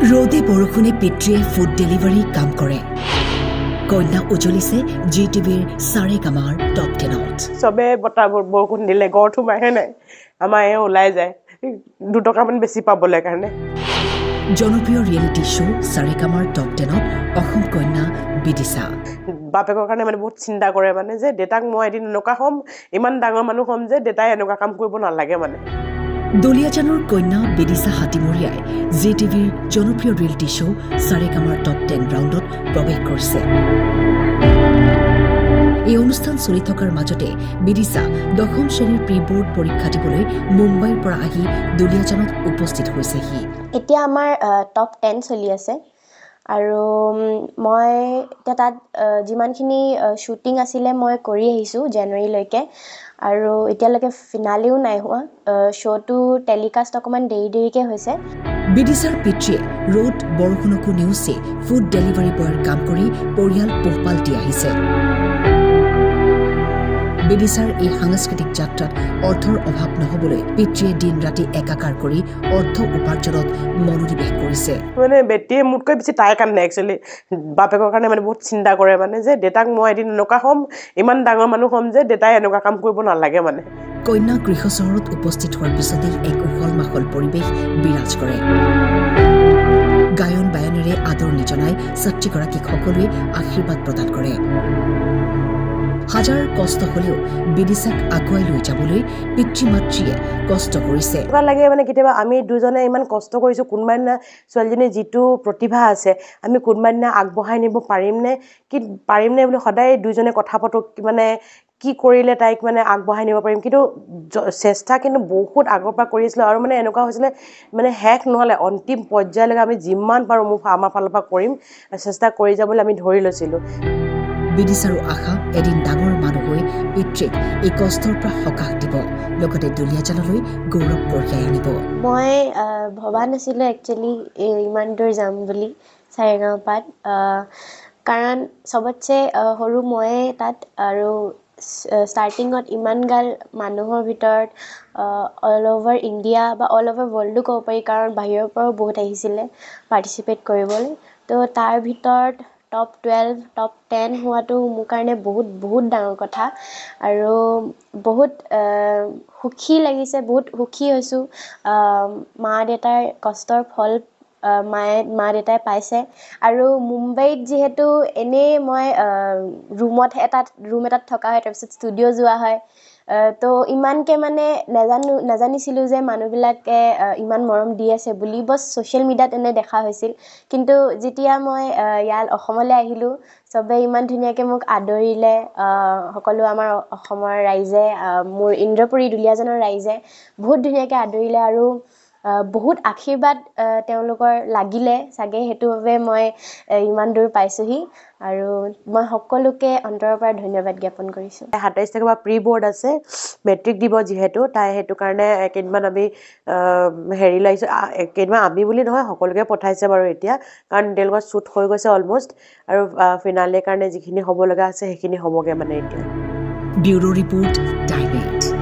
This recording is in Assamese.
ৰ'দে বৰষুণে পিতৃয়ে ফুড ডেলিভাৰী কাম কৰে কন্যা উজলিছে GTVৰ সাৰেগামাৰ টপ 10ত সবে বতাহ বৰষুণ দিলে গড় সোমাইহে নাই আমাৰ এ ওলাই যায় 2 টকামান বেছি পাবলৈ কাৰণে জনপ্ৰিয় ৰিয়েলিটি শ্ব' সাৰেগামাৰ টপ 10ত অসম কন্যা বিদিশা বাপেকৰ কাৰণে মানে বহুত চিন্তা কৰে মানে যে দেতাক মই এদিন এনেকুৱা হ'ম ইমান ডাঙৰ মানুহ হ'ম যে দেতাই এনেকুৱা কাম কৰিব নালাগে মানে দুলিয়াজানৰ কন্যা বিদিশা হাতীমৰীয়াই GTVৰ জনপ্ৰিয় ৰিয়েলিটি শ্ব' সাৰেগামাৰ টপ 10 ৰাউণ্ডত প্ৰৱেশ কৰিছে এই অনুষ্ঠান চলি থকাৰ মাজতে বিদিশা 10ম শ্ৰেণীৰ প্ৰি বৰ্ড পৰীক্ষা দিবলৈ মুম্বাইৰ পৰা আহি দুলিয়াজানত উপস্থিত হৈছেহি এতিয়া আমাৰ টপ 10 চলি আছে আৰু মই এতিয়া তাত যিমানখিনি শ্বুটিং আছিলে মই কৰি আহিছোঁ জানুৱাৰীলৈকে আৰু এতিয়ালৈকে ফিনালেও নাই হোৱা শ্ব'টো টেলিকাষ্ট অকণমান দেৰিকৈ হৈছে বিদিশাৰ পিতৃয়ে ৰ'দ বৰষুণকো নেওচি ফুড ডেলিভাৰী বয়ৰ কাম কৰি পৰিয়াল পোহপাল দি আহিছে বিদিশাৰ এই সাংস্কৃতিক যাত্ৰাত অৰ্থৰ অভাৱ নহবলৈ পিতৃয়ে দিন ৰাতি একাকাৰ কৰি অৰ্থ উপাৰ্জনত মনোনিৱেশ কৰিছে মানে বেটিয়ে মোতকৈ বেছি তাই কাৰণে একচুৱেলি বাপেকৰ কাৰণে মানে বহুত চিন্তা কৰে মানে যে দেতাক মই এদিন এনেকুৱা হ'ম ইমান ডাঙৰ মানুহ হ'ম যে দেতাই এনেকুৱা কাম কৰিব নালাগে মানে কন্যা গৃহ চহৰত উপস্থিত হোৱাৰ পিছতেই এক উখল মাখল পৰিৱেশ বিৰাজ কৰে গায়ন বায়নেৰে আদৰণি জনাই ছাত্ৰীগৰাকীক সকলোৱে আশীৰ্বাদ প্ৰদান কৰে হাজাৰ কষ্ট হলেও বিদিশাক আগুৱাই লৈ যাবলৈ পিতৃ মাতৃয়ে কষ্ট কৰিছে এনেকুৱা লাগে মানে কেতিয়াবা আমি দুজনে ইমান কষ্ট কৰিছোঁ কোনোবা দিনা ছোৱালীজনীৰ যিটো প্ৰতিভা আছে আমি কোনোবা দিনা আগবঢ়াই নিব পাৰিমনে বুলি সদায় দুজনে কথা পাতোঁ মানে কি কৰিলে তাইক মানে আগবঢ়াই নিব পাৰিম কিন্তু চেষ্টা কিন্তু বহুত আগৰ পৰা কৰি আছিলোঁ আৰু মানে এনেকুৱা হৈছিলে মানে শেষ নহ'লে অন্তিম পৰ্যায়লৈকে আমি যিমান পাৰোঁ আমাৰ ফালৰ পৰা কৰিম চেষ্টা কৰি যাবলৈ আমি ধৰি লৈছিলোঁ বিদিশাৰো আশা এদিন ডাঙৰ মানুহ হৈ পিতৃক এই কষ্টৰ পৰা সকাহ দিব লগতে দুলিয়াজানলৈ গৌৰৱ কঢ়িয়াই আনিব মই ভবা নাছিলোঁ একচুৱেলি ইমান দূৰ যাম বুলি সাৰেগামাত কাৰণ চবতছে সৰু ময়ে তাত আৰু ষ্টাৰ্টিঙত ইমানগাল মানুহৰ ভিতৰত অল অভাৰ ইণ্ডিয়া বা অল অভাৰ ৱৰ্ল্ডো ক'ব পাৰি কাৰণ বাহিৰৰ পৰাও বহুত আহিছিলে পাৰ্টিচিপেট কৰিবলৈ তো তাৰ ভিতৰত টপ 12 টপ 10 হোৱাটো মোৰ কাৰণে বহুত ডাঙৰ কথা আৰু বহুত সুখী লাগিছে বহুত সুখী হৈছোঁ মা দেউতাৰ কষ্টৰ ফল মা দেউতাই পাইছে আৰু মুম্বাইত যিহেতু এনেই মই ৰুম এটাত থকা হয় তাৰপিছত ষ্টুডিঅ' যোৱা হয় তো ইমানকৈ মানে নাজানিছিলোঁ যে মানুহবিলাকে ইমান মৰম দি আছে বুলি বছ ছ'চিয়েল মিডিয়াত এনে দেখা হৈছিল কিন্তু যেতিয়া মই ইয়াত অসমলৈ আহিলোঁ চবে ইমান ধুনীয়াকৈ মোক আদৰিলে সকলো আমাৰ অসমৰ ৰাইজে মোৰ ইন্দ্ৰপুৰী দুলিয়াজানৰ ৰাইজে বহুত ধুনীয়াকৈ আদৰিলে আৰু বহুত আশীৰ্বাদ তেওঁলোকৰ লাগিলে চাগে সেইটো বাবে মই ইমান দূৰ পাইছোঁহি আৰু মই সকলোকে অন্তৰৰ পৰা ধন্যবাদ জ্ঞাপন কৰিছোঁ 27 তাৰিখৰ পৰা প্ৰি বৰ্ড আছে মেট্ৰিক দিব যিহেতু তাই সেইটো কাৰণে কেইদিনমান আমি হেৰি লাগিছোঁ কেইদিনমান আমি বুলি নহয় সকলোকে পঠাইছে বাৰু এতিয়া কাৰণ তেওঁলোকৰ শ্বুট হৈ গৈছে অলমষ্ট আৰু ফিনালেৰ কাৰণে যিখিনি হ'ব লগা আছে সেইখিনি হ'বগৈ মানে এতিয়া ব্যুৰো ৰিপৰ্ট টাইম 8